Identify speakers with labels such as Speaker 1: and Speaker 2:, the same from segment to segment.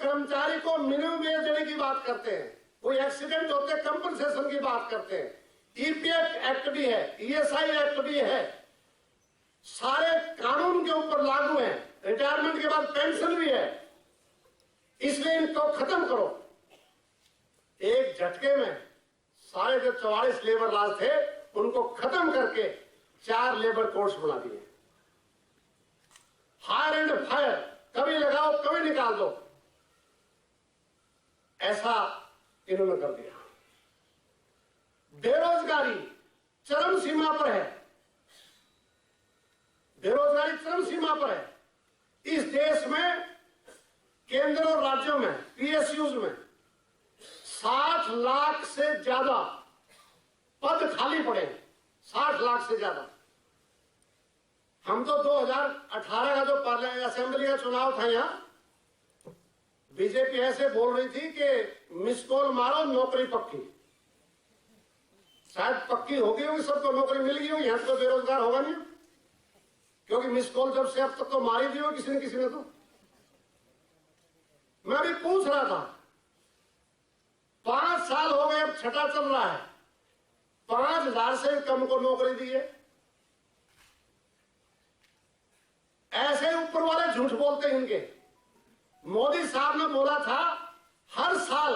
Speaker 1: कर्मचारी को minimum wage देने की बात करते हैं, कोई एक्सीडेंट होते कंपनसेशन की बात करते हैं, ईपीएफ एक्ट भी है, ईएसआई एक्ट भी है, सारे कानून के ऊपर लागू है, रिटायरमेंट के बाद पेंशन भी है, इसलिए इनको खत्म करो। एक झटके में सारे जो 44 लेबर लॉज थे उनको खत्म करके 4 लेबर कोड्स बना दिए। हायर एंड फायर, कभी लगाओ कभी निकाल दो, ऐसा इन्होंने कर दिया। बेरोजगारी चरम सीमा पर है, बेरोजगारी चरम सीमा पर है। इस देश में केंद्र और राज्यों में पीएसयूज में 60 लाख से ज्यादा पद खाली पड़े हैं, 60 लाख से ज्यादा। हम तो 2018 का जो पार्लियामेंट असेंबली का चुनाव था, यहां बीजेपी ऐसे बोल रही थी कि मिस कॉल मारो नौकरी पक्की, शायद पक्की होगी होगी, सबको नौकरी मिल गई होगी, यहां तो बेरोजगार होगा नहीं, क्योंकि मिस कॉल जब से अब तक तो मारी दी हो किसी ने तो। मैं भी पूछ रहा था, 5 साल हो गए, अब छठा चल रहा है, 5000 से कम को नौकरी दी है। ऐसे ऊपर वाले झूठ बोलते हैं इनके। मोदी साहब ने बोला था हर साल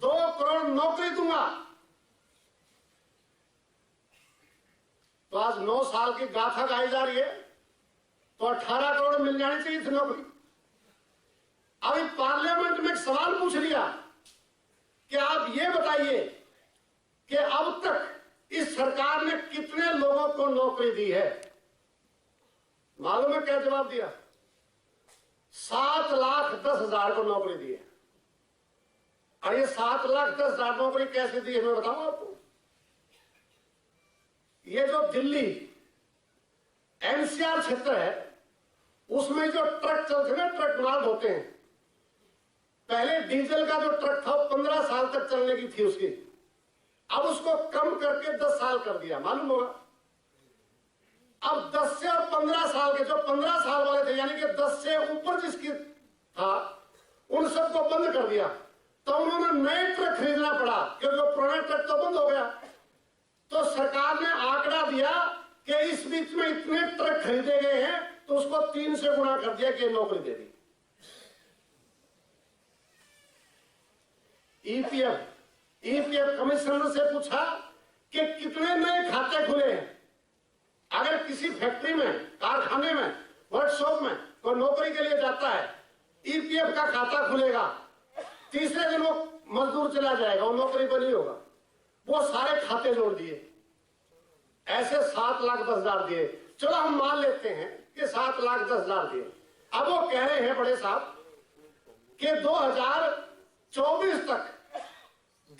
Speaker 1: 2 करोड़ नौकरी दूंगा, तो आज 9 साल की गाथा गाई जा रही है, तो 18 करोड़ मिल जानी चाहिए थी नौकरी। अभी पार्लियामेंट में एक सवाल पूछ लिया कि आप ये बताइए कि अब तक इस सरकार ने कितने लोगों को नौकरी दी है। मालूम है क्या जवाब दिया? 7,10,000 को नौकरी दी है। और ये 7,10,000 नौकरी कैसे दी है मैं बताऊं आपको। ये जो दिल्ली एनसीआर क्षेत्र है, उसमें जो ट्रक चलते हैं, ट्रक माल होते हैं, पहले डीजल का जो ट्रक था 15 साल तक चलने की थी उसकी, अब उसको कम करके 10 साल कर दिया, मालूम होगा। अब 10 से और 15 साल के, जो 15 साल वाले थे, यानी कि 10 से ऊपर जिसकी था, उन सबको बंद कर दिया। तो उन्होंने नए ट्रक खरीदना पड़ा, क्योंकि पुराने ट्रक तो बंद हो गया। तो सरकार ने आंकड़ा दिया कि इस बीच में इतने ट्रक खरीदे गए हैं, तो उसको 3 से गुणा कर दिया कि नौकरी दे दी। ईपीएफ कमिश्नर से पूछा कि कितने नए खाते खुले हैं। अगर किसी फैक्ट्री में, कारखाने में, वर्कशॉप में कोई नौकरी के लिए जाता है, ईपीएफ का खाता खुलेगा, तीसरे दिन वो मजदूर चला जाएगा, वो नौकरी पर नहीं होगा। वो सारे खाते जोड़ दिए, ऐसे 7,10,000 दिए। चलो हम मान लेते हैं कि 7,10,000 दिए। अब वो कह रहे हैं बड़े साहब कि 2024 तक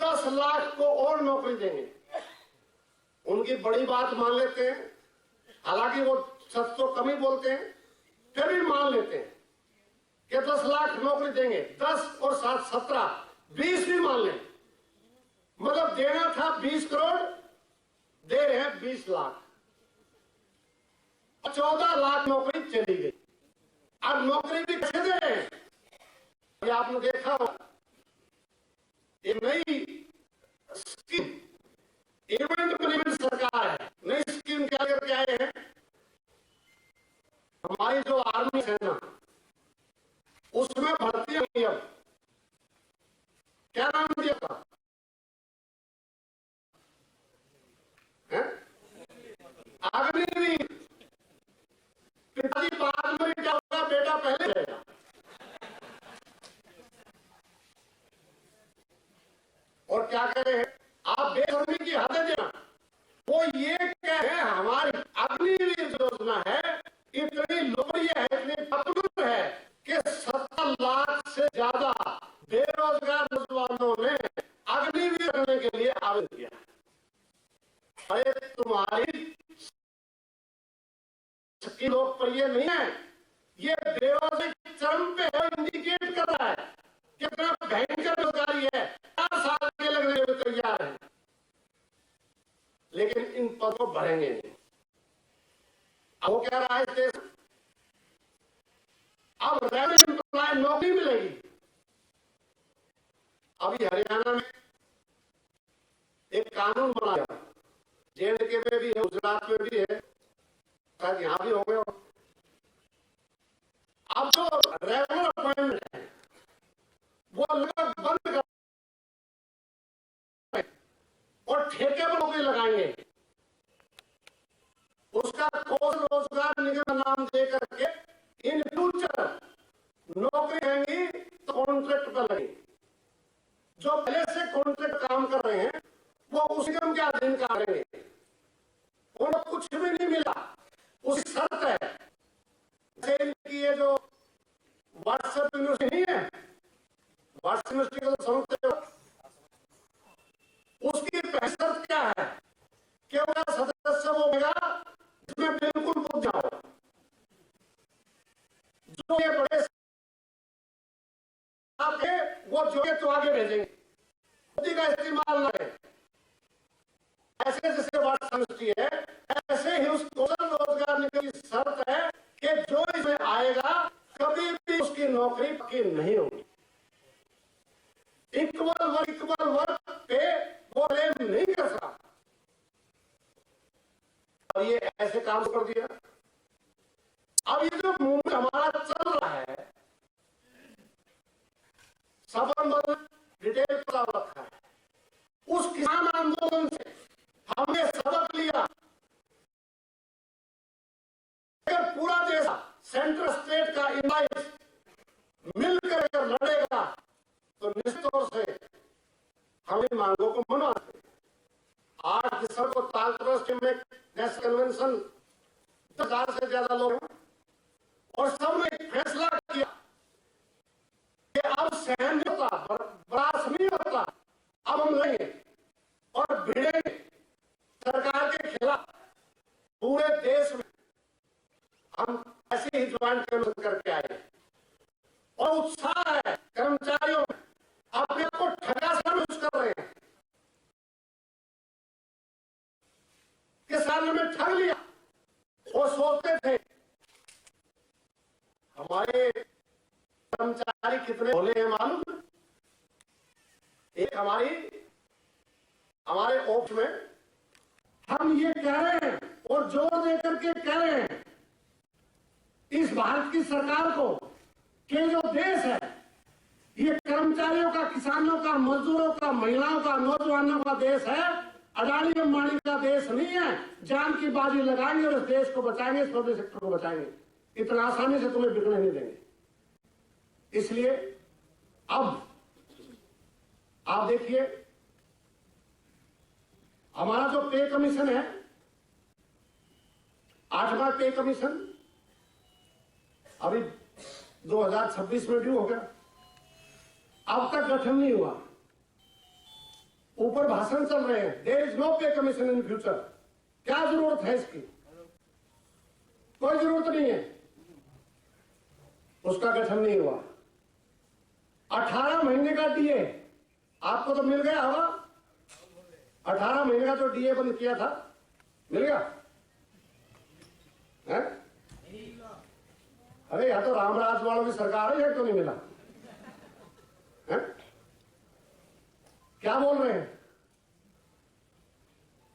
Speaker 1: 10 लाख को और नौकरी देंगे। उनकी बड़ी बात मान लेते हैं, हालांकि वो सच तो कम ही बोलते हैं, फिर भी मान लेते हैं कि 10 लाख नौकरी देंगे। 10 और 7 17, 20 भी मान लें, मतलब देना था 20 करोड़, दे रहे हैं 20 लाख। 14 लाख नौकरी चली गई। अब नौकरी भी कैसे दे रहे हैं? ये आपने देखा होगा, ये नई स्कीम इवेंट मैनेजमेंट सरकार है, नई स्कीम क्या करके आए हैं। हमारी जो आर्मी सेना, उसमें भर्ती हुई, अब क्या नाम दिया था? अग्निवीर। पिताजी बाद में क्या होगा, बेटा पहले रहेगा। और क्या कह रहे हैं आप, बेशर्मी की हद देना। वो ये कह रहे हैं हमारी अग्निवीर योजना है, इतनी लोकप्रिय है, इतनी पॉपुलर है कि 17 लाख से ज्यादा बेरोजगार नौजवानों ने अग्निवीर बनने के लिए आवेदन किया। अरे तुम्हारी लोकप्रिय नहीं है, ये बेरोजगारी चरम पे है, इंडिकेट कर रहा है कितना भयंकर बेरोजगारी है। 4 साल के लगने में तैयार है, लेकिन इन पदों भरेंगे नहीं। अब वो कह रहा है देश अब रेवेन्यू एम्प्लॉय नौकरी मिलेगी, अभी हरियाणा में एक कानून बनाया, JNK में भी है, गुजरात में भी है, शायद यहां भी हो गए। अब जो रेगुलर अपॉइंटमेंट है वो लगभग बंद कर और ठेके पर नौकरी लगाएंगे। उसका कौशल रोजगार निगम नाम दे करके इन फ्यूचर नौकरी रहेंगी तो कॉन्ट्रैक्ट पर लगेगी। जो पहले से कॉन्ट्रैक्ट काम कर रहे हैं वो उस निगम के अधीन काम करेंगे। उनको कुछ भी नहीं मिला, उसकी शर्त है। जैसे कि ये जो व्हाट्सएप यूनिवर्सिटी नहीं है, व्हाट्सएप यूनिवर्सिटी को तो समझते हो, उसकी पहली शर्त क्या है कि वो सदस्य वो होगा जिसमें बिल्कुल बुद्धियां हो। जो ये बड़े है वो जो ये तो आगे भेजेंगे, बुद्धि का इस्तेमाल न करें। ऐसे जैसे व्हाट्सएप यूनिवर्सिटी है, ऐसे ही उस कौशल रोजगार निगम की शर्त है कि जो इसमें आएगा कभी भी उसकी नौकरी पक्की नहीं होगी। इक्वल वर्क पे वो क्लेम नहीं कर सकता। और ये ऐसे काम कर दिया। अब ये जो मूवमेंट हमारा चल रहा है, सबल डिटेल पता रखा है, उस किसान आंदोलन से हमने सबक लिया। अगर पूरा देश सेंट्रल स्टेट का इनवाइस मिलकर अगर लड़ेगा तो निश्चित तौर से हम इन मांगों को मना सकते हैं। 8 दिसंबर को तालकटोरा में नेशनल कन्वेंशन 10,000 से ज्यादा लोग हैं और सबने एक फैसला किया कि अब सहन नहीं होता, बर्दाश्त नहीं होता, अब हम लड़ेंगे और भिड़ेंगे सरकार के खिलाफ। पूरे देश में हम ऐसे ही ज्वाइंट कन्वेंशन करके आए और उत्साह है कर्मचारियों में, अपने आप को ठगा समझ कर रहे हैं। किसान ने ठग लिया। वो सोचते थे हमारे कर्मचारी कितने भोले हैं मालूम है? एक हमारे ऑफिस में हम ये कह रहे हैं और जोर देकर के कह रहे हैं इस भारत की सरकार को कि जो देश है ये कर्मचारियों का, किसानों का, मजदूरों का, महिलाओं का, नौजवानों का देश है। अडानी अंबानी का देश नहीं है। जान की बाजी लगाएंगे और इस देश को बचाएंगे, इस पब्लिक सेक्टर को बचाएंगे। इतना आसानी से तुम्हें बिकने नहीं देंगे। इसलिए अब आप देखिए हमारा जो पे कमीशन है, 8वां पे कमीशन अभी 2026 में ड्यू हो गया, अब तक गठन नहीं हुआ। ऊपर भाषण चल रहे हैं, देयर इज नो पे कमीशन इन फ्यूचर। क्या जरूरत है इसकी? कोई जरूरत नहीं है, उसका गठन नहीं हुआ। 18 महीने का डीए आपको तो मिल गया होगा। 18 महीने का जो डीए बंद किया था मिल गया है? अरे यह तो रामराज वालों की सरकार है, तो नहीं मिला है? क्या बोल रहे हैं?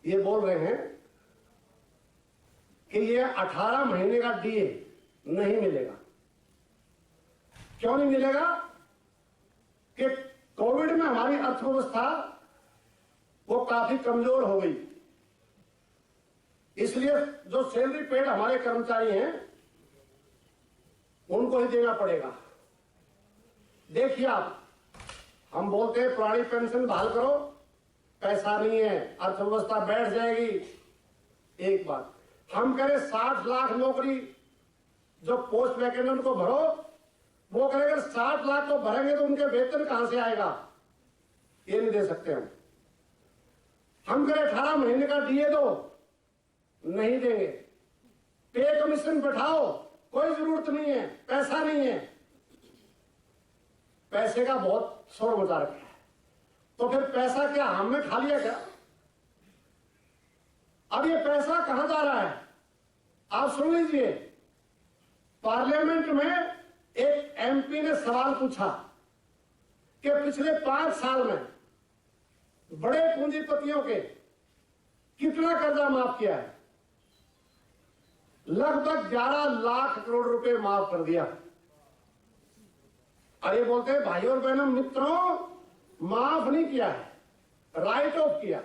Speaker 1: ये बोल रहे हैं कि ये 18 महीने का डीए नहीं मिलेगा। क्यों नहीं मिलेगा? कि कोविड में हमारी अर्थव्यवस्था वो काफी कमजोर हो गई, इसलिए जो सैलरी पेड हमारे कर्मचारी हैं उनको ही देना पड़ेगा। देखिए आप, हम बोलते हैं पुरानी पेंशन बहाल करो, पैसा नहीं है, अर्थव्यवस्था बैठ जाएगी। एक बात हम करें 60 लाख नौकरी जो पोस्ट वैकेंट उनको भरो, वो करेंगे 60 लाख को भरेंगे तो उनके वेतन कहां से आएगा? ये नहीं दे सकते हम करें 18 महीने का डीए दो, नहीं देंगे। पे कमीशन बैठाओ, कोई जरूरत नहीं है, पैसा नहीं है। पैसे का बहुत शोर मचा रखा है, तो फिर पैसा क्या हमने खा लिया क्या? अब ये पैसा कहां जा रहा है? आप सुन लीजिए, पार्लियामेंट में एक एमपी ने सवाल पूछा कि पिछले 5 साल में बड़े पूंजीपतियों के कितना कर्जा माफ किया है? लगभग 11 लाख करोड़ रुपए माफ कर दिया। और ये बोलते हैं भाई और बहनों मित्रों, माफ नहीं किया है, राइट ऑफ किया।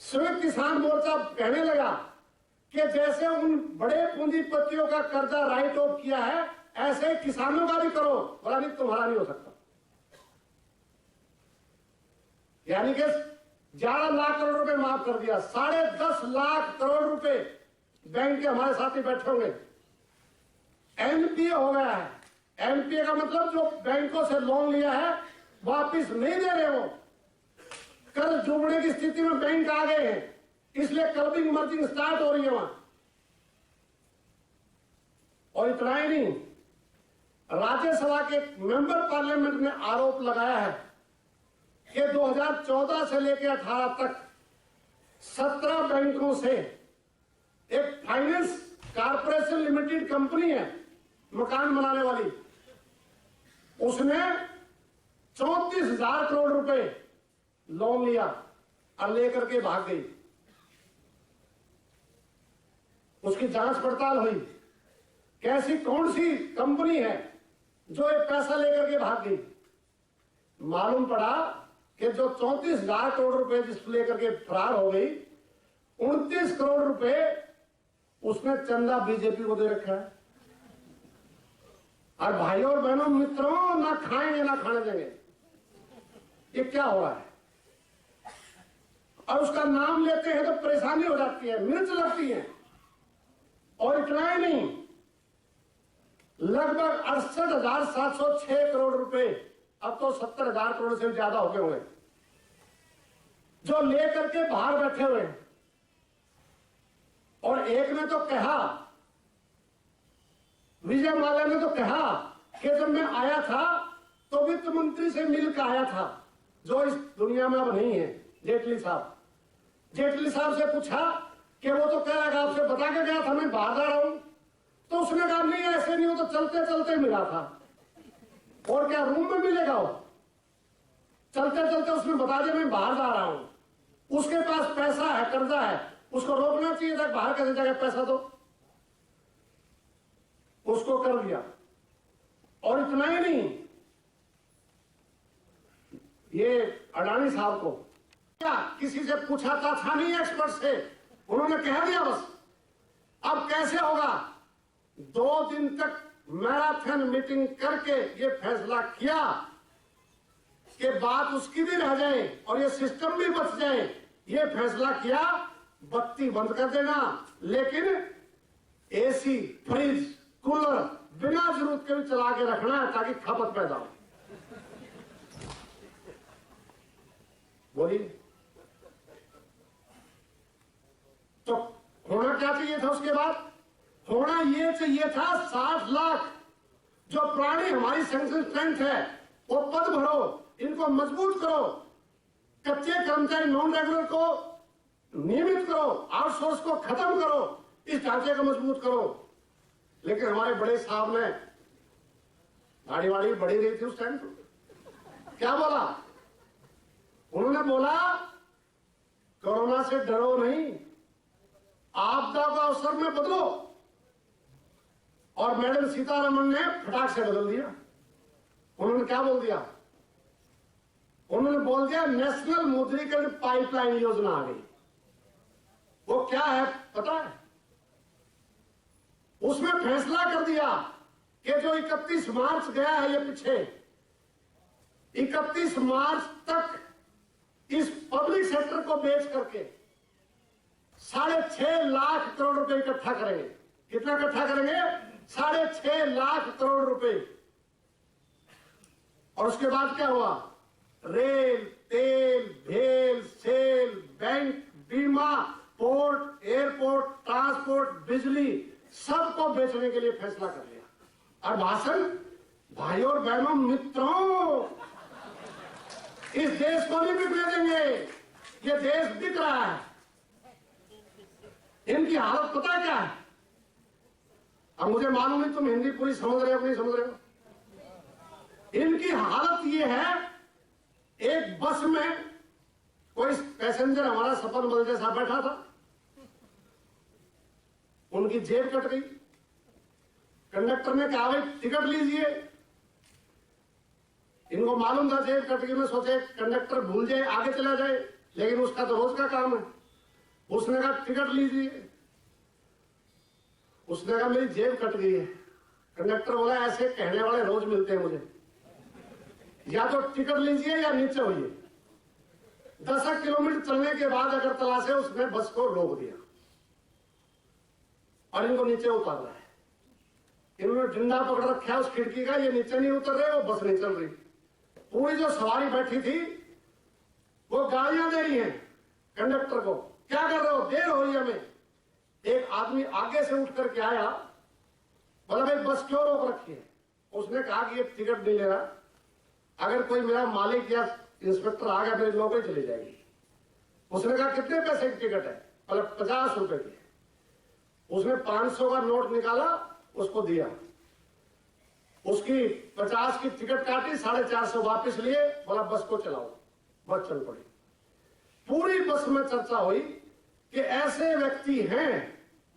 Speaker 1: संयुक्त किसान मोर्चा कहने लगा कि जैसे उन बड़े पूंजीपतियों का कर्जा राइट ऑफ किया है, ऐसे किसानों का भी करो। बोला नहीं, तुम्हारा नहीं हो सकता। यानी कि 11 लाख करोड़ रुपए माफ कर दिया। 10.5 लाख करोड़ रुपए बैंक के हमारे साथी बैठे होंगे, एनपीए हो गया है। एनपीए का मतलब जो बैंकों से लोन लिया है वापिस नहीं दे रहे, वो कर्ज डूबने की स्थिति में बैंक आ गए हैं, इसलिए क्लबिंग मर्जिंग स्टार्ट हो रही है वहां। और इतना ही नहीं, राज्यसभा के मेंबर पार्लियामेंट ने आरोप लगाया है कि 2014 से लेकर 18 तक 17 बैंकों से एक फाइनेंस कारपोरेशन लिमिटेड कंपनी है मकान बनाने वाली, उसने 34,000 करोड़ रुपए लोन लिया और लेकर के भाग गई। उसकी जांच पड़ताल हुई, कैसी कौन सी कंपनी है जो एक पैसा लेकर के भाग गई। मालूम पड़ा कि जो 34,000 करोड़ रुपए जिस लेकर के फरार हो गई, 29 करोड़ रुपए उसने चंदा बीजेपी को दे रखा है। और भाइयों और बहनों मित्रों, ना खाएंगे ना खाने देंगे। ये क्या हो रहा है? और उसका नाम लेते हैं तो परेशानी हो जाती है, मिर्च लगती है। और इतना ही नहीं, लगभग 68,706 करोड़ रुपए, अब तो 70,000 करोड़ से ज्यादा हो गए हुए, जो लेकर के बाहर बैठे हुए। और एक ने तो कहा, विजय माल्या ने तो कहा कि जब मैं आया था तो वित्त मंत्री से मिलकर आया था, जो इस दुनिया में अब नहीं है, जेटली साहब। जेटली साहब से पूछा कि वो तो कह रहा है आपसे बता के गया था मैं बाहर जा रहा हूं, तो उसने कहा नहीं ऐसे नहीं हो, तो चलते चलते मिला था। और क्या रूम में मिलेगा वो? चलते चलते उसने बता दिया मैं बाहर जा रहा हूं। उसके पास पैसा है, कर्जा है, उसको रोकना चाहिए था, बाहर कैसे जाएगा, पैसा दो। उसको कर दिया। और इतना ही नहीं, ये अडानी साहब को क्या किसी से पूछा था नहीं, एक्सपर्ट से, उन्होंने कह दिया बस। अब कैसे होगा? 2 दिन तक मैराथन मीटिंग करके ये फैसला किया कि बात उसकी भी रह जाए और ये सिस्टम भी बच जाए। ये फैसला किया बत्ती बंद कर देना, लेकिन एसी, फ्रिज, कूलर बिना जरूरत के भी चला के रखना है ताकि खपत पैदा हो। बोलिए, तो होना क्या चाहिए था उसके बाद? होना ये चाहिए था 60 लाख जो पुरानी हमारी सैंक्शन स्ट्रेंथ है वो पद भरो, इनको मजबूत करो, कच्चे कर्मचारी नॉन रेगुलर को नियमित करो, आउटसोर्स को खत्म करो, इस ढांचे को मजबूत करो। लेकिन हमारे बड़े साहब ने, गाड़ी वाड़ी बढ़ी रही थी उस टाइम, क्या बोला? उन्होंने बोला कोरोना से डरो नहीं, आपदा को अवसर में बदलो। और मैडम सीतारमण ने फटाक से बदल दिया। उन्होंने क्या बोल दिया? उन्होंने बोल दिया नेशनल मुद्रीकरण पाइपलाइन योजना आ गई। वो क्या है पता है? उसमें फैसला कर दिया कि जो 31 मार्च गया है, ये पीछे 31 मार्च तक इस पब्लिक सेक्टर को बेच करके 6.5 लाख करोड़ रुपए इकट्ठा करेंगे। कितना इकट्ठा करेंगे? 6.5 लाख करोड़ रुपए। और उसके बाद क्या हुआ? रेल, तेल, भेल, सेल, बैंक, बीमा, पोर्ट, एयरपोर्ट, ट्रांसपोर्ट, बिजली, सबको बेचने के लिए फैसला कर लिया। और भाषण, भाइयों और बहनों मित्रों, इस देश को नहीं बिकने देंगे। ये देश बिक रहा है। इनकी हालत पता है क्या है? अब मुझे मालूम नहीं तुम हिंदी पूरी समझ रहे हो नहीं समझ रहे हो। इनकी इनकी हालत ये है, एक बस में कोई पैसेंजर हमारा सपन बल जैसा बैठा था, उनकी जेब कट गई। कंडक्टर ने कहा भाई टिकट लीजिए। इनको मालूम था जेब कट गई, में सोचे कंडक्टर भूल जाए आगे चला जाए, लेकिन उसका तो रोज का काम है। उसने कहा टिकट लीजिए। उसने कहा मेरी जेब कट गई है। कंडक्टर बोला ऐसे कहने वाले रोज मिलते हैं मुझे, या तो टिकट लीजिए या नीचे होइए। 10 किलोमीटर चलने के बाद अगरतला से उसने बस को रोक दिया और इनको नीचे उतार रहा है। इन्होंने डंडा पकड़ रखा है उस खिड़की का, ये नीचे नहीं उतर रहे, वो बस नहीं चल रही। पूरी जो सवारी बैठी थी वो गालियां दे रही हैं कंडक्टर को, क्या कर रहे हो, देर हो रही हमें। एक आदमी आगे से उठ करके आया, बोला भाई बस क्यों रोक रखी है। उसने कहा कि ये टिकट नहीं ले रहा, अगर कोई मेरा मालिक या इंस्पेक्टर आ गया मेरी नौकरी चली जाएगी। उसने कहा कितने पैसे की टिकट है, बोला 50 रुपए की। उसने 500 का नोट निकाला, उसको दिया, उसकी 50 की टिकट काटी, 450 वापस लिए, बोला बस को चलाओ। बस चल पड़ी। पूरी बस में चर्चा हुई कि ऐसे व्यक्ति हैं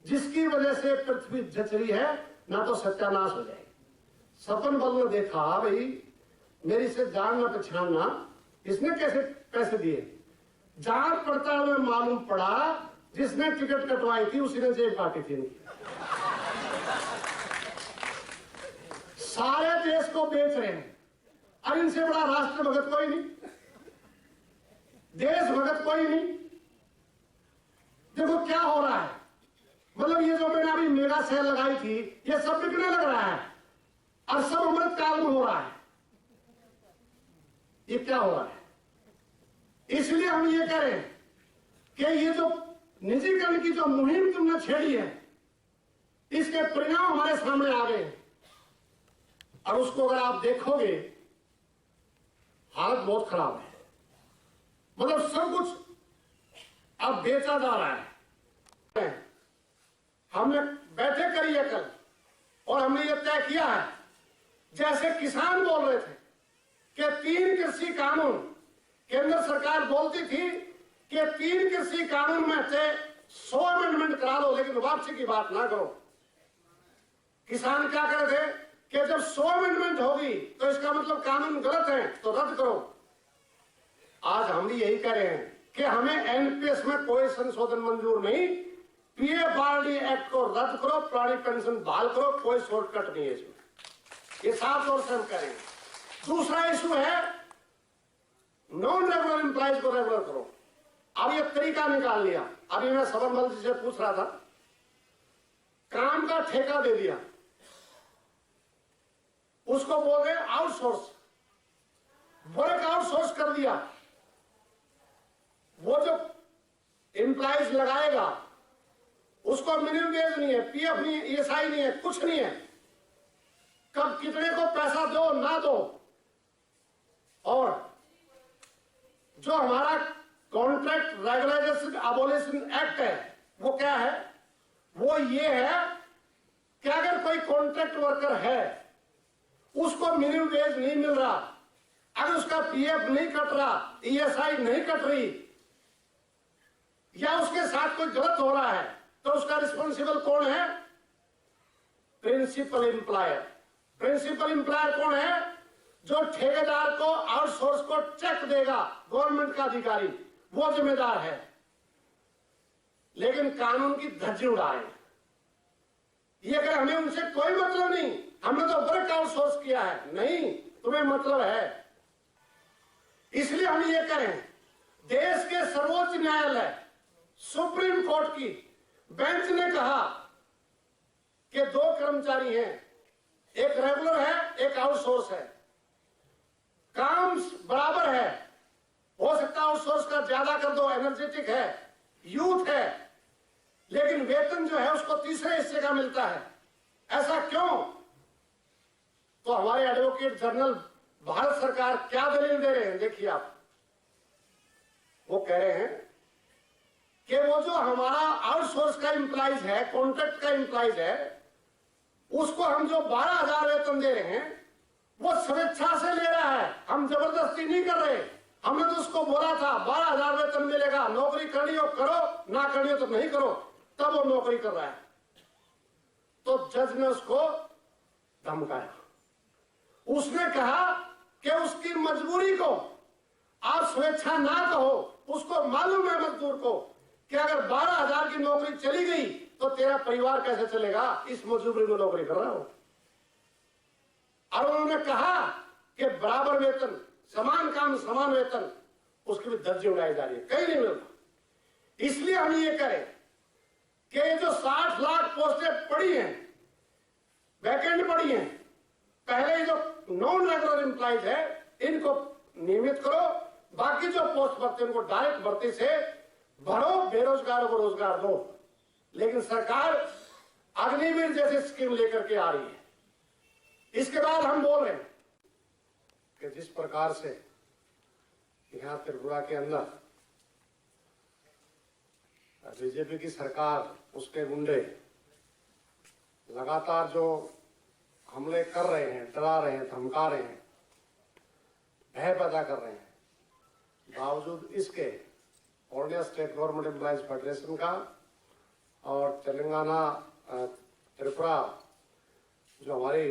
Speaker 1: जिसकी वजह से पृथ्वी जचरी है, ना तो सत्यानाश हो जाए। सपन बल ने देखा भाई मेरी से जान ना पहचानना, इसने कैसे पैसे दिए। जांच पड़ताल में मालूम पड़ा जिसने टिकट कटवाई थी उसी ने जेब काटी थी इनकी। सारे देश को बेच रहे हैं, और इनसे बड़ा राष्ट्र भगत कोई नहीं, देश भगत कोई नहीं। देखो क्या हो रहा है, मतलब ये जो मैंने अभी मेगा सेल लगाई थी, ये सब बिकने लग रहा है और सब अमृत काल में हो रहा है। ये क्या हो रहा है? इसलिए हम ये कह रहे हैं कि ये जो निजीकरण की जो मुहिम तुमने छेड़ी है, इसके परिणाम हमारे सामने आ गए हैं। और उसको अगर आप देखोगे, हालत बहुत खराब है। मतलब सब कुछ अब बेचा जा रहा है। हमने बैठक करी है कल, और हमने ये तय किया है, जैसे किसान बोल रहे थे कि 3 कृषि कानून, केंद्र सरकार बोलती थी कि 3 कृषि कानून में से 100 अमेंडमेंट करा लो, लेकिन वापसी की बात ना करो। किसान क्या कर रहे थे कि जब 100 अमेंडमेंट होगी तो इसका मतलब कानून गलत है, तो रद्द करो। आज हम भी यही कह रहे हैं कि हमें एनपीएस में कोई संशोधन मंजूर नहीं, पीएफआरडी एक्ट को रद्द करो, प्राणी पेंशन बहाल करो, कोई शॉर्टकट नहीं है इसमें। ये साफ तौर से हम कह रहे हैं। दूसरा इशू है नॉन रेगुलर एम्प्लॉइज को रेगुलर करो। अब ये तरीका निकाल लिया। अभी मैं सबरमल जी से पूछ रहा था, काम का ठेका दे दिया, उसको बोल रहे आउटसोर्स, वर्क आउटसोर्स कर दिया। वो जो एम्प्लॉइज लगाएगा उसको मिनिमम वेज नहीं है, पीएफ नहीं है, ईएसआई नहीं है, कुछ नहीं है। कब कितने को पैसा दो ना दो। और जो हमारा कॉन्ट्रैक्ट रेगुलाइजेशन अबॉलिशन एक्ट है, वो क्या है, वो ये है कि अगर कोई कॉन्ट्रैक्ट वर्कर है, उसको मिनिमम वेज नहीं मिल रहा, अगर उसका पीएफ नहीं कट रहा, ईएसआई नहीं कट रही, या उसके साथ कोई गलत हो रहा है, तो उसका रिस्पॉन्सिबल कौन है? Principal employer. प्रिंसिपल एम्प्लॉयर कौन है? जो ठेकेदार को आउटसोर्स को चेक देगा, गवर्नमेंट का अधिकारी, वो जिम्मेदार है। लेकिन कानून की धज्जी उड़ाए ये, अगर हमें उनसे कोई मतलब नहीं, हमने तो वर्क आउटसोर्स किया है। नहीं, तुम्हें मतलब है। इसलिए हम ये करें, देश के सर्वोच्च न्यायालय सुप्रीम कोर्ट की बेंच ने कहा कि 2 कर्मचारी हैं, एक रेगुलर है, एक आउटसोर्स है, काम बराबर है, हो सकता है आउटसोर्स का ज्यादा कर दो, एनर्जेटिक है, यूथ है, लेकिन वेतन जो है उसको तीसरे हिस्से का मिलता है। ऐसा क्यों? तो हमारे एडवोकेट जनरल भारत सरकार क्या दलील दे रहे हैं, देखिए आप। वो कह रहे हैं कि वो जो हमारा आउटसोर्स का एम्प्लॉइज है, कॉन्ट्रैक्ट का एम्प्लॉइज है, उसको हम जो 12,000 वेतन दे रहे हैं, वो स्वेच्छा से ले रहा हम जबरदस्ती नहीं कर रहे। हमने तो उसको बोला था 12,000 वेतन मिलेगा, नौकरी करनी हो करो, ना करनी हो तो नहीं करो, तब वो नौकरी कर रहा है। तो जज ने उसको धमकाया। उसने कहा कि उसकी मजबूरी को आप स्वेच्छा ना कहो, उसको मालूम है मजदूर को कि अगर 12,000 की नौकरी चली गई तो तेरा परिवार कैसे चलेगा, इस मजबूरी में नौकरी कर रहा हो। और उन्होंने कहा कि बराबर वेतन, समान काम समान वेतन, उसकी भी दर्जे उड़ाई जा रही है, कहीं नहीं मिलता। इसलिए हम ये करें कि जो 60 लाख पोस्टें पड़ी हैं, वैकेंट पड़ी हैं, पहले जो नॉन रेगुलर एम्प्लॉइज है इनको नियमित करो, बाकी जो पोस्ट भरते हैं उनको डायरेक्ट भर्ती से भरो, बेरोजगारों को रोजगार दो। लेकिन सरकार अग्निवीर जैसी स्कीम लेकर के आ रही है। इसके बाद हम बोल रहे हैं कि जिस प्रकार से यहां त्रिपुरा के अंदर बीजेपी की सरकार, उसके गुंडे लगातार जो हमले कर रहे हैं, डरा रहे हैं, धमका रहे हैं, भय पैदा कर रहे हैं, बावजूद इसके all India state government employees federation का और तेलंगाना त्रिपुरा जो हमारी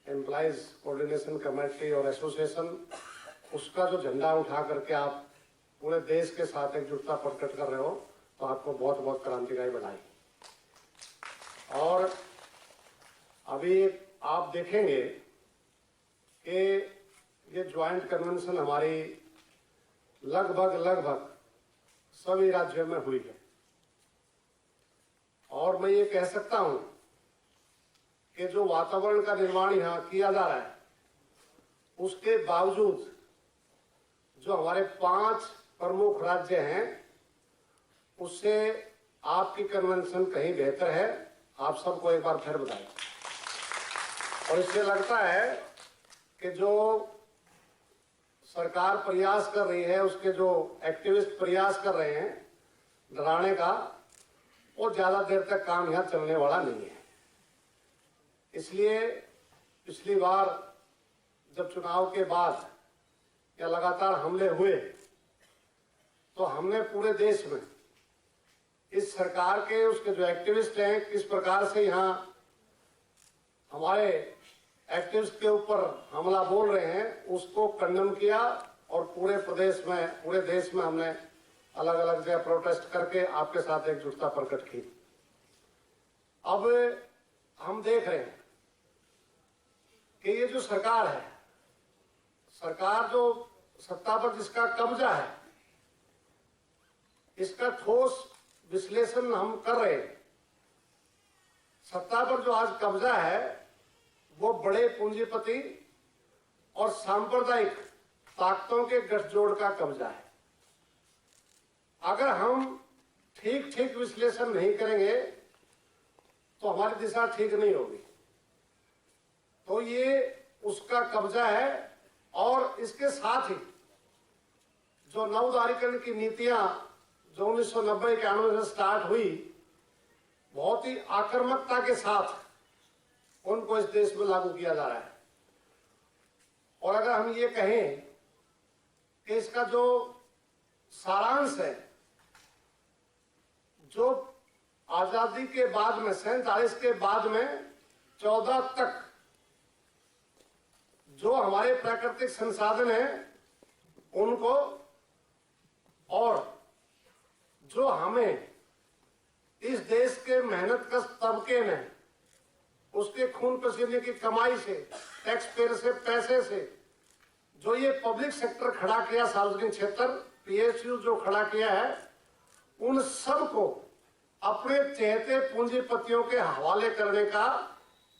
Speaker 1: एम्प्लॉइज कोऑर्डिनेशन कमेटी और एसोसिएशन, उसका जो झंडा उठा करके आप पूरे देश के साथ एकजुटता प्रकट कर रहे हो, तो आपको बहुत बहुत क्रांतिकारी बधाई। और अभी आप देखेंगे कि ये ज्वाइंट कन्वेंशन हमारी लगभग सभी राज्यों में हुई है। और मैं ये कह सकता हूं कि जो वातावरण का निर्माण यहाँ किया जा रहा है, उसके बावजूद जो हमारे 5 प्रमुख राज्य हैं, उससे आपकी कन्वेंशन कहीं बेहतर है। आप सबको एक बार फिर बताएं। और इससे लगता है कि जो सरकार प्रयास कर रही है, उसके जो एक्टिविस्ट प्रयास कर रहे हैं डराने का, वो ज्यादा देर तक काम यहाँ चलने वाला नहीं है। इसलिए पिछली बार जब चुनाव के बाद या लगातार हमले हुए, तो हमने पूरे देश में इस सरकार के, उसके जो एक्टिविस्ट हैं, किस प्रकार से यहाँ हमारे एक्टिविस्ट के ऊपर हमला बोल रहे हैं, उसको कंडेम किया। और पूरे प्रदेश में, पूरे देश में हमने अलग अलग जगह प्रोटेस्ट करके आपके साथ एकजुटता प्रकट की। अब हम देख रहे हैं कि ये जो सरकार है, सरकार जो सत्ता पर जिसका कब्जा है, इसका ठोस विश्लेषण हम कर रहे हैं। सत्ता पर जो आज कब्जा है वो बड़े पूंजीपति और सांप्रदायिक ताकतों के गठजोड़ का कब्जा है। अगर हम ठीक विश्लेषण नहीं करेंगे तो हमारी दिशा ठीक नहीं होगी। तो ये उसका कब्जा है। और इसके साथ ही जो नवोदारीकरण की नीतियां जो 1990-91 से स्टार्ट हुई, बहुत ही आक्रामकता के साथ उनको इस देश में लागू किया जा रहा है। और अगर हम ये कहें कि इसका जो सारांश है, जो आजादी के बाद में 47 के बाद में 14 तक जो हमारे प्राकृतिक संसाधन हैं उनको, और जो हमें इस देश के मेहनतकश तबके ने उसके खून पसीने की कमाई से, टैक्स पेयर से, पैसे से जो ये पब्लिक सेक्टर खड़ा किया, सार्वजनिक क्षेत्र पीएसयू जो खड़ा किया है, उन सब को अपने चहेते पूंजीपतियों के हवाले करने का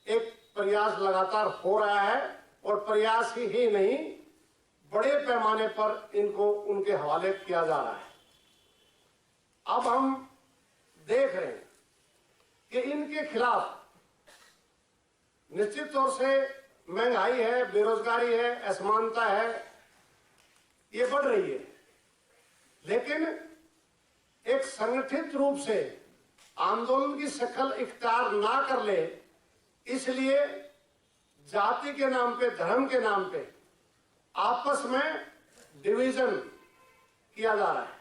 Speaker 1: एक प्रयास लगातार हो रहा है। और प्रयास ही नहीं, बड़े पैमाने पर इनको उनके हवाले किया जा रहा है। अब हम देख रहे हैं कि इनके खिलाफ निश्चित तौर से महंगाई है, बेरोजगारी है, असमानता है, ये बढ़ रही है। लेकिन एक संगठित रूप से आंदोलन की शक्ल इख्तियार ना कर ले, इसलिए जाति के नाम पे, धर्म के नाम पे आपस में डिवीजन किया जा रहा है।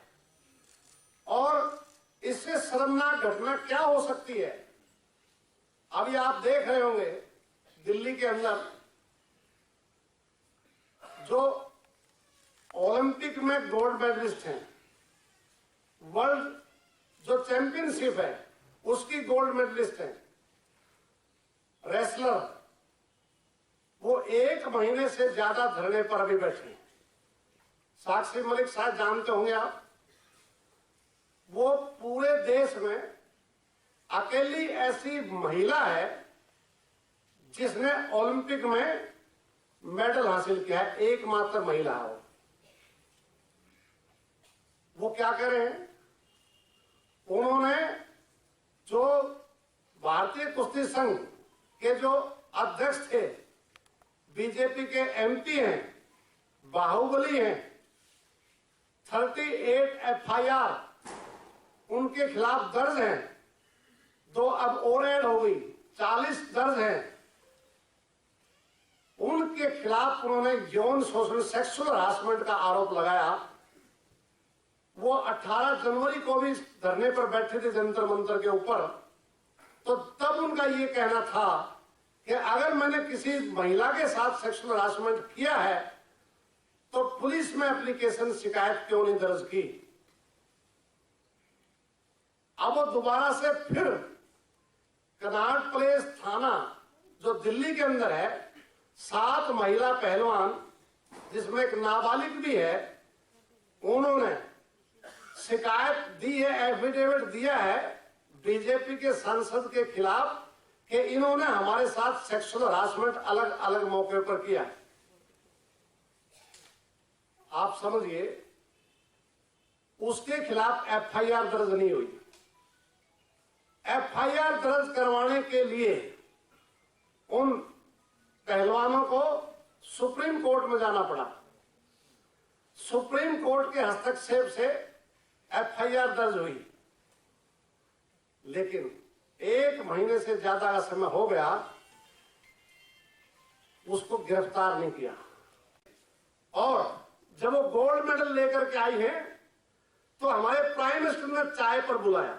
Speaker 1: और इससे शर्मनाक घटना क्या हो सकती है? अभी आप देख रहे होंगे दिल्ली के अंदर जो ओलंपिक में गोल्ड मेडलिस्ट हैं, वर्ल्ड जो चैंपियनशिप है उसकी गोल्ड मेडलिस्ट है, रेसलर, वो 1 महीने से ज्यादा धरने पर अभी बैठे हैं। साक्षी मलिक शायद जानते होंगे आप, वो पूरे देश में अकेली ऐसी महिला है जिसने ओलंपिक में मेडल हासिल किया है, एकमात्र महिला है वो क्या कह रहे हैं? उन्होंने जो भारतीय कुश्ती संघ के जो अध्यक्ष थे, बीजेपी के एमपी हैं, बाहुबली हैं, 38 एफआईआर उनके खिलाफ दर्ज हैं, 2 अब और ऐड हो गई, 40 दर्ज हैं। उनके खिलाफ उन्होंने यौन शोषण, सेक्सुअल हरासमेंट का आरोप लगाया। वो 18 जनवरी को भी धरने पर बैठे थे जंतर मंतर के ऊपर। तो तब उनका ये कहना था कि अगर मैंने किसी महिला के साथ सेक्सुअल हरासमेंट किया है तो पुलिस में एप्लीकेशन शिकायत क्यों नहीं दर्ज की? अब वो दोबारा से फिर कनाट प्लेस थाना जो दिल्ली के अंदर है, 7 महिला पहलवान जिसमें एक नाबालिग भी है, उन्होंने शिकायत दी है, एफिडेविट दिया है बीजेपी के सांसद के खिलाफ कि इन्होंने हमारे साथ सेक्सुअल हरासमेंट अलग अलग मौके पर किया। आप समझिए, उसके खिलाफ एफआईआर दर्ज नहीं हुई। एफआईआर दर्ज करवाने के लिए उन पहलवानों को सुप्रीम कोर्ट में जाना पड़ा। सुप्रीम कोर्ट के हस्तक्षेप से एफआईआर दर्ज हुई, लेकिन 1 महीने से ज्यादा का समय हो गया, उसको गिरफ्तार नहीं किया। और जब वो गोल्ड मेडल लेकर के आई है तो हमारे प्राइम मिनिस्टर ने चाय पर बुलाया।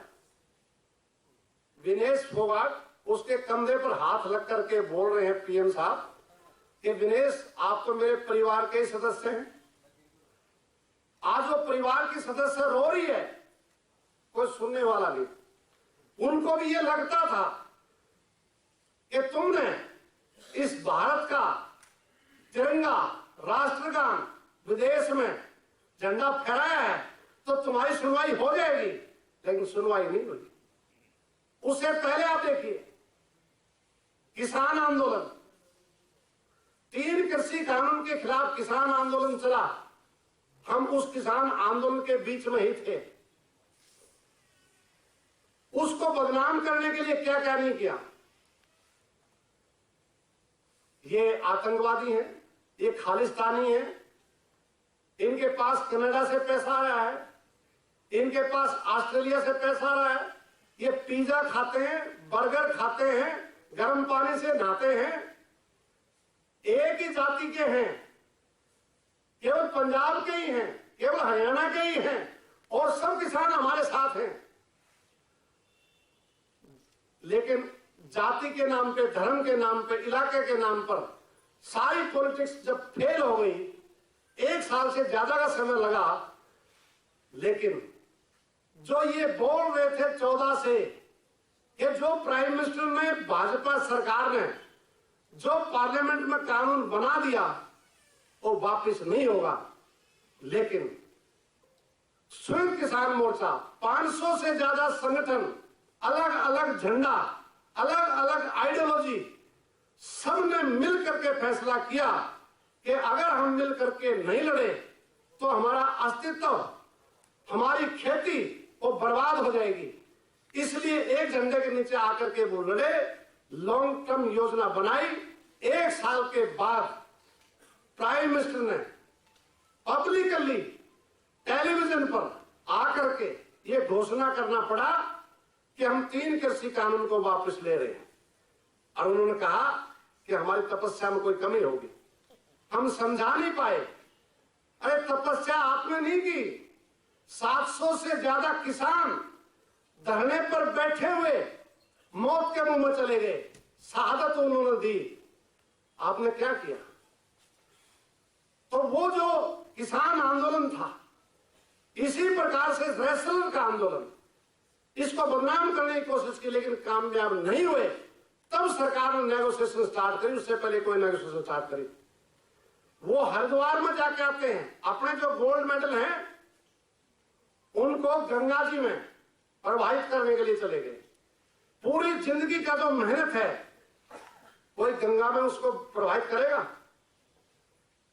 Speaker 1: विनेश फोगाट उसके कंधे पर हाथ लग करके बोल रहे हैं पीएम साहब कि विनेश, आप तो मेरे परिवार के ही सदस्य हैं। आज वो परिवार की सदस्य रो रही है, कोई सुनने वाला नहीं। उनको भी ये लगता था कि तुमने इस भारत का तिरंगा, राष्ट्रगान विदेश में झंडा फहराया है तो तुम्हारी सुनवाई हो जाएगी, लेकिन सुनवाई नहीं हुई। उससे पहले आप देखिए किसान आंदोलन, 3 कृषि कानून के खिलाफ किसान आंदोलन चला। हम उस किसान आंदोलन के बीच में ही थे। उसको बदनाम करने के लिए क्या क्या नहीं किया। ये आतंकवादी हैं, ये खालिस्तानी हैं, इनके पास कनाडा से पैसा आ रहा है, इनके पास ऑस्ट्रेलिया से पैसा आ रहा है, ये पिज्जा खाते हैं, बर्गर खाते हैं, गर्म पानी से नहाते हैं, एक ही जाति के हैं, केवल पंजाब के ही हैं, केवल हरियाणा के ही हैं, और सब किसान हमारे साथ हैं। लेकिन जाति के नाम पे, धर्म के नाम पे, इलाके के नाम पर सारी पॉलिटिक्स जब फेल हो गई, 1 साल से ज्यादा का समय लगा, लेकिन जो ये बोल रहे थे 14 से कि जो प्राइम मिनिस्टर ने, भाजपा सरकार ने जो पार्लियामेंट में कानून बना दिया वो वापस नहीं होगा। लेकिन संयुक्त किसान मोर्चा, 500 से ज्यादा संगठन, अलग अलग झंडा, अलग अलग आइडियोलॉजी, सबने मिल करके फैसला किया कि अगर हम मिल करके नहीं लड़े तो हमारा अस्तित्व, हमारी खेती वो बर्बाद हो जाएगी। इसलिए एक झंडे के नीचे आकर के वो लड़े, लॉन्ग टर्म योजना बनाई। 1 साल के बाद प्राइम मिनिस्टर ने पब्लिकली टेलीविजन पर आकर के ये घोषणा करना पड़ा कि हम 3 कृषि कानून को वापस ले रहे हैं, और उन्होंने कहा कि हमारी तपस्या में कोई कमी होगी। हम समझा नहीं पाए। अरे तपस्या आपने नहीं की, 700 से ज्यादा किसान धरने पर बैठे हुए मौत के मुंह में चले गए, शहादत उन्होंने दी। आपने क्या किया? तो वो जो किसान आंदोलन था, इसी प्रकार से रेसलर का आंदोलन, इसको बदनाम करने की कोशिश की, लेकिन कामयाब नहीं हुए। तब सरकार ने नेगोशिएशन स्टार्ट करी, उससे पहले कोई नेगोशिएशन स्टार्ट करी। वो हरिद्वार में जाके आते हैं, अपने जो गोल्ड मेडल हैं उनको गंगा जी में प्रवाहित करने के लिए चले गए। पूरी जिंदगी का जो मेहनत है, कोई गंगा में उसको प्रवाहित करेगा?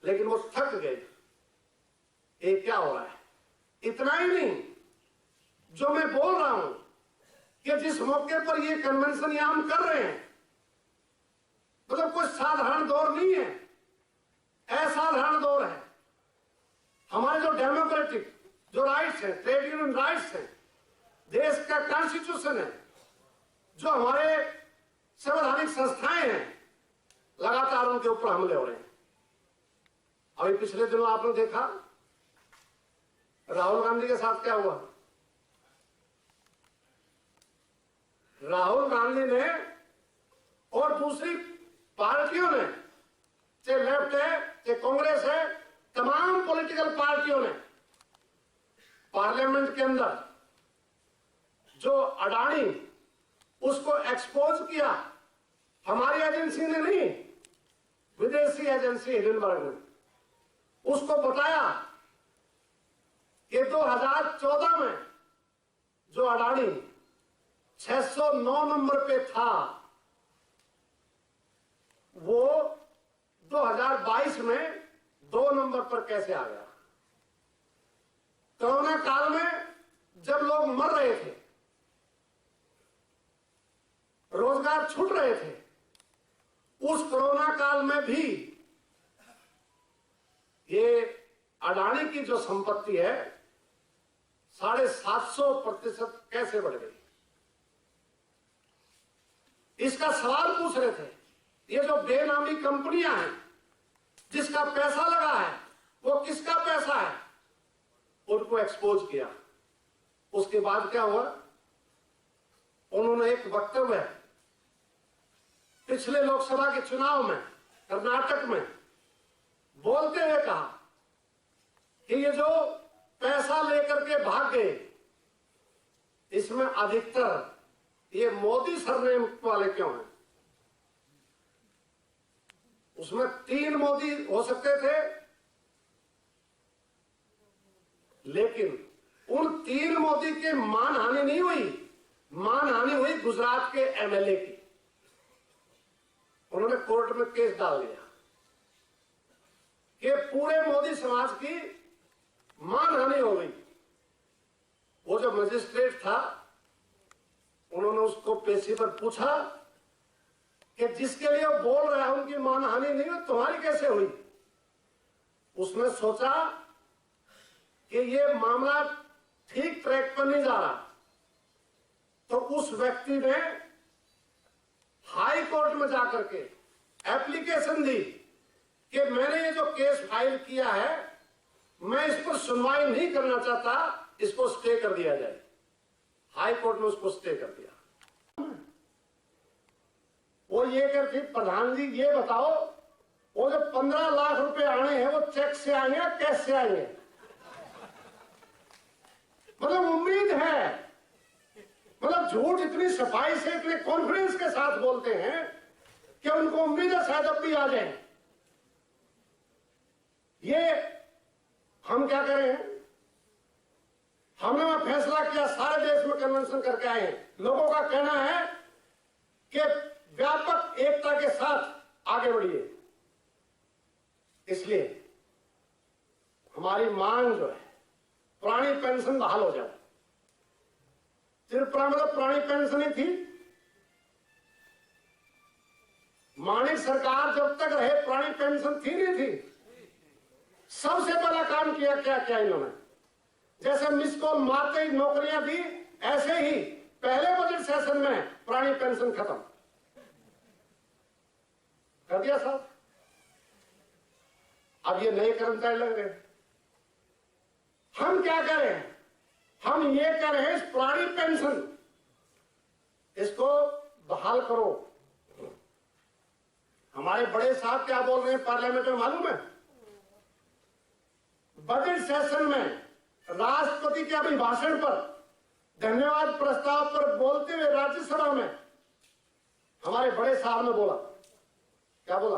Speaker 1: लेकिन वो थक गए। ये क्या हो रहा है? इतना ही नहीं, जो मैं बोल रहा हूं कि जिस मौके पर ये कन्वेंशन यहां हम कर रहे हैं, मतलब कोई साधारण दौर नहीं है, असाधारण दौर है। हमारे जो डेमोक्रेटिक जो राइट्स हैं, ट्रेड यूनियन राइट्स हैं, देश का कॉन्स्टिट्यूशन है, जो हमारे संवैधानिक संस्थाएं हैं, लगातार उनके ऊपर हमले हो रहे हैं। अभी पिछले दिनों आपने देखा राहुल गांधी के साथ क्या हुआ। राहुल गांधी ने और दूसरी पार्टियों ने, चाहे लेफ्ट है चाहे कांग्रेस है, तमाम पॉलिटिकल पार्टियों ने पार्लियामेंट के अंदर जो अडानी, उसको एक्सपोज किया। हमारी एजेंसी ने नहीं, विदेशी एजेंसी हिंडनबर्ग ने उसको बताया कि 2014 में जो अडानी 609 नंबर पे था, वो 2022 में 2 नंबर पर कैसे आ गया। कोरोना काल में जब लोग मर रहे थे, रोजगार छूट रहे थे, उस कोरोना काल में भी ये अडानी की जो संपत्ति है 750% कैसे बढ़ गई, इसका सवाल पूछ रहे थे। ये जो बेनामी कंपनियां हैं, जिसका पैसा लगा है, वो किसका पैसा है, उनको एक्सपोज किया। उसके बाद क्या हुआ? उन्होंने एक वक्तव्य पिछले लोकसभा के चुनाव में कर्नाटक में बोलते हुए कहा कि ये जो पैसा लेकर के भाग गए, इसमें अधिकतर ये मोदी सरनेम वाले क्यों हैं? उसमें 3 मोदी हो सकते थे, लेकिन उन 3 मोदी के मानहानि नहीं हुई, मानहानि हुई गुजरात के एमएलए की। उन्होंने कोर्ट में केस डाल दिया कि पूरे मोदी समाज की मानहानि हो गई। वो जो मजिस्ट्रेट था, उन्होंने उसको पेशी पर पूछा कि जिसके लिए वो बोल रहा है उनकी मानहानि नहीं हुई, तुम्हारी कैसे हुई? उसने सोचा कि ये मामला ठीक ट्रैक पर नहीं जा रहा, तो उस व्यक्ति ने हाई कोर्ट में जाकर के एप्लीकेशन दी कि मैंने ये जो केस फाइल किया है, मैं इस पर सुनवाई नहीं करना चाहता, इसको स्टे कर दिया जाए। हाई कोर्ट ने उसको स्टे कर दिया। वो ये कहती, प्रधान जी ये बताओ, वो जो 15 लाख रुपए आने हैं, वो चेक से आएंगे या कैश से आएंगे? मतलब उम्मीद है, मतलब झूठ इतनी सफाई से, इतने कॉन्फिडेंस के साथ बोलते हैं कि उनको उम्मीद है शायद अब भी आ जाए। ये हम क्या करें? हमने वहां फैसला किया, सारे देश में कन्वेंशन करके आए हैं। लोगों का कहना है कि व्यापक एकता के साथ आगे बढ़िए। इसलिए हमारी मांग जो है, पुरानी पेंशन बहाल हो जाए। त्रिपुरा में तो पुरानी पेंशन ही थी। माणिक सरकार जब तक रहे पुरानी पेंशन थी नहीं थी। सबसे पहला काम किया क्या इन्होंने, जैसे मिस कॉल मारते ही नौकरियां दी, ऐसे ही पहले बजट सेशन में पुरानी पेंशन खत्म कर दिया साहब। अब ये नए कर्मचारी लग रहे हैं। हम क्या करें? हम ये करें, इस पुरानी पेंशन इसको बहाल करो। हमारे बड़े साहब क्या बोल रहे हैं पार्लियामेंट में मालूम है? बजट सेशन में राष्ट्रपति के अभिभाषण पर धन्यवाद प्रस्ताव पर बोलते हुए राज्यसभा में हमारे बड़े साहब ने बोला, क्या बोला?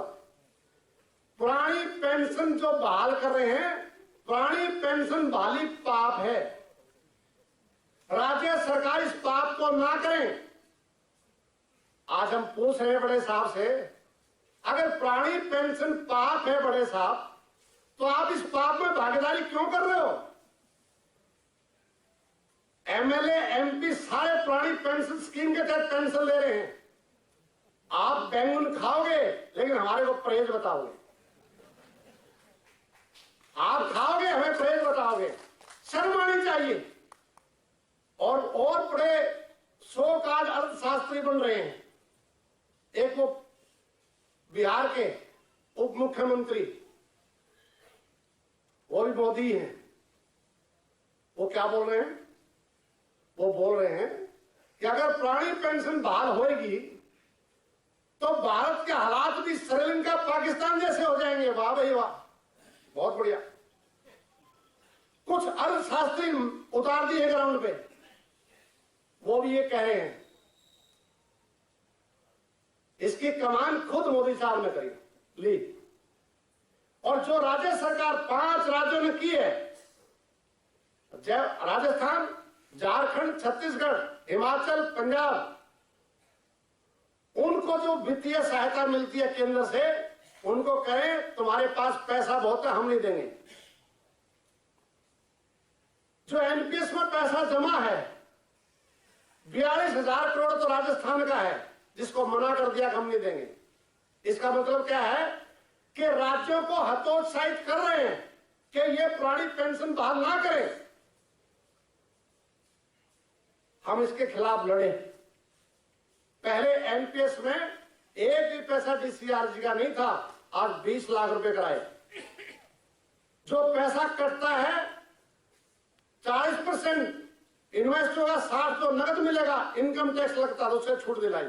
Speaker 1: पुरानी पेंशन जो बहाल कर रहे हैं, पुरानी पेंशन बहाली पाप है। राज्य सरकार इस पाप को ना करें। आज हम पूछ रहे हैं बड़े साहब से, अगर पुरानी पेंशन पाप है बड़े साहब, तो आप इस पाप में भागीदारी क्यों कर रहे हो? एमएलए एमपी सारे पुरानी पेंशन स्कीम के तहत पेंशन ले रहे हैं। आप बैंगन खाओगे लेकिन हमारे को परहेज बताओगे। आप खाओगे, हमें परहेज बताओगे। शर्म आनी चाहिए। और बड़े शोकाज अर्थशास्त्री बन रहे हैं। एक वो बिहार के उप मुख्यमंत्री, वो भी मोदी हैं। वो क्या बोल रहे हैं? वो बोल रहे हैं कि अगर पुरानी पेंशन बहाल होगी तो भारत के हालात भी श्रीलंका पाकिस्तान जैसे हो जाएंगे। वाह भाई वाह, बहुत बढ़िया। कुछ अर्थशास्त्री उतार दिए ग्राउंड पे, वो भी ये कह रहे हैं। इसकी कमान खुद मोदी साहब ने करी ली। और जो राज्य सरकार 5 राज्यों ने की है, राजस्थान, झारखंड, छत्तीसगढ़, हिमाचल, पंजाब, उनको जो वित्तीय सहायता मिलती है केंद्र से, उनको कहें तुम्हारे पास पैसा बहुत है, हम नहीं देंगे। जो एनपीएस में पैसा जमा है 42,000 करोड़ तो राजस्थान का है, जिसको मना कर दिया कि हम नहीं देंगे। इसका मतलब क्या है कि राज्यों को हतोत्साहित कर रहे हैं कि ये पुरानी पेंशन बहाल ना करें। हम इसके खिलाफ लड़े। पहले एनपीएस में एक भी पैसा डीसीआरजी का नहीं था, आज 20 लाख रुपए कराए। जो पैसा कटता है 40% इन्वेस्ट होगा, 60 तो नकद मिलेगा, इनकम टैक्स लगता तो उसे छूट दिलाई।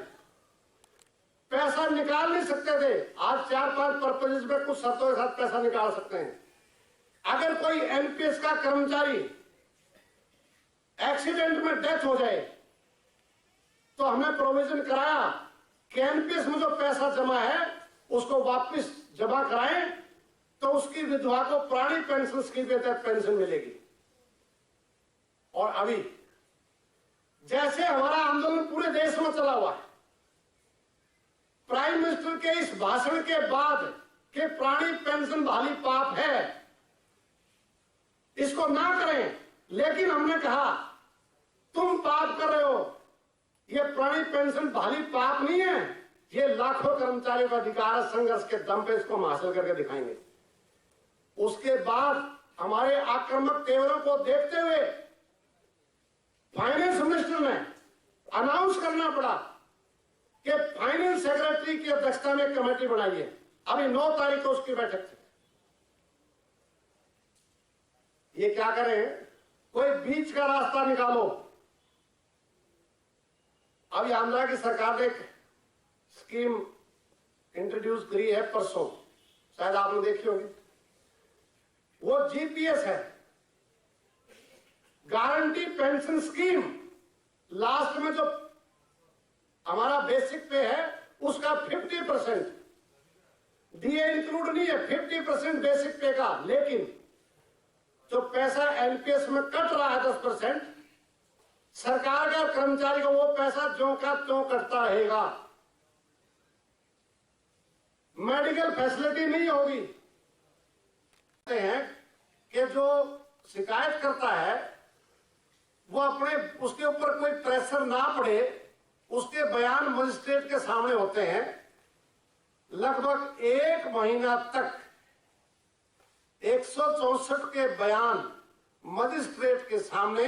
Speaker 1: पैसा निकाल नहीं सकते थे, आज 4-5 पर्पजेज में कुछ शर्तों के साथ पैसा निकाल सकते हैं। अगर कोई एनपीएस का कर्मचारी एक्सीडेंट में डेथ हो जाए तो हमने प्रोविजन कराया कि एनपीएस में जो पैसा जमा है उसको वापस जमा कराएं, तो उसकी विधवा को पुरानी पेंशन स्कीम के तहत पेंशन मिलेगी। और अभी जैसे हमारा आंदोलन पूरे देश में चला हुआ है, प्राइम मिनिस्टर के इस भाषण के बाद कि पुरानी पेंशन बहाली पाप है, इसको ना करें, लेकिन हमने कहा तुम पाप कर रहे हो। ये पुरानी पेंशन बहाली पाप नहीं है, ये लाखों कर्मचारियों का अधिकार है। संघर्ष के दम पे इसको हम हासिल करके दिखाएंगे। उसके बाद हमारे आक्रामक तेवरों को देखते हुए फाइनेंस मिनिस्टर ने अनाउंस करना पड़ा कि फाइनेंस सेक्रेटरी की अध्यक्षता में कमेटी बनाई है। अभी 9 तारीख को उसकी बैठक थी। ये क्या करें, कोई बीच का रास्ता निकालो। अभी आंध्रा की सरकार ने एक स्कीम इंट्रोड्यूस करी है परसों, शायद आपने देखी होगी। वो जीपीएस है, गारंटी पेंशन स्कीम। लास्ट में जो हमारा बेसिक पे है उसका 50% डीए इंक्लूड नहीं है, 50% बेसिक पे का। लेकिन जो पैसा एनपीएस में कट रहा है 10%, सरकार का कर्मचारी को वो पैसा ज्यों का त्यों कटता रहेगा। मेडिकल फैसिलिटी नहीं होगी। कहते हैं कि जो शिकायत करता है वो अपने उसके ऊपर कोई प्रेशर ना पड़े, उसके बयान मजिस्ट्रेट के सामने होते हैं। लगभग 1 महीना तक 164 के बयान मजिस्ट्रेट के सामने